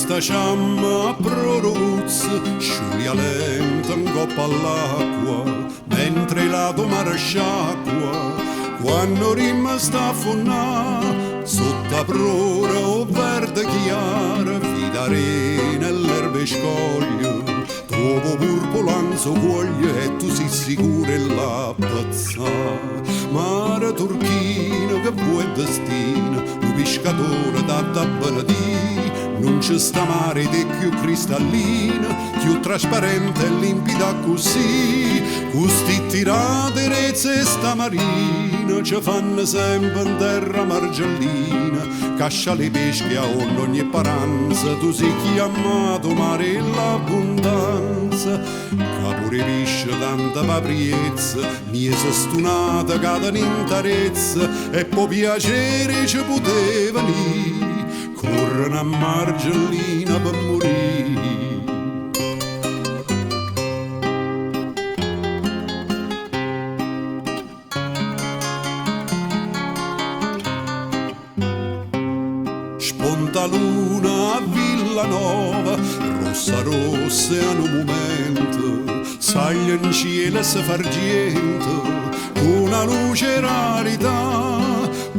sta ciamma a proruzza, sciuglia lenta in coppa all'acqua, mentre la domara sciacqua, quando rimma sta a fonnà, sotto a prora o verde chiara, fidarena l'erbe scoglie, dopo purpolanzo cuoglie e tu sei sicuro e la pazza. Mare turchino che vuoi destino, un pescatore da benedì, non c'è sta mare di più cristallina, più trasparente e limpida così, custi tirate rezze e sta marina, ci fanno sempre in terra margellina, cascia le pesche a ogni paranza, tu sei chiamato mare e l'abbondanza, capore pesce tanta papriezza, miese stunata cadano in tarezza, e po' piacere ci poteva venire, corrono a margellina per morire. Sponta luna a Villanova, rossa rossa a un momento, saglia in cielo e si fargento, una luce rarità,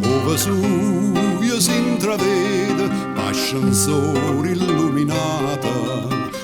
o Vesuvio si intravede, ascensore illuminata,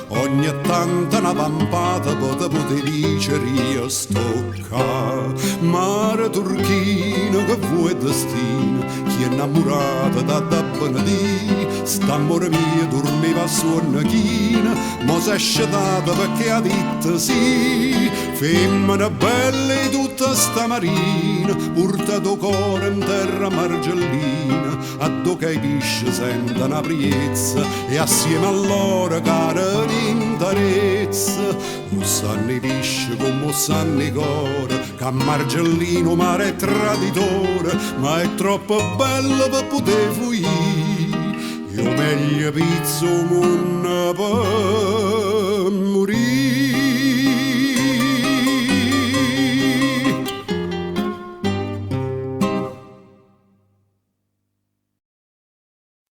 ogni tanto una pampata pote diceria stocca, mare turchino che vuoi destino, chi è innamorata da benedì, st'amore mio dormiva su una china, mo s'è scetata perché ha detto sì, femmina bella e tutta sta marina, portato cuore in terra margellina, a dove i pesci sentono apriezza, e assieme a loro cara l'interezza, o sanno i pesci come o sanno i cuore, che a margellino mare è traditore, ma è troppo bello per poter fuggire, io meglio pizzo munna per morire.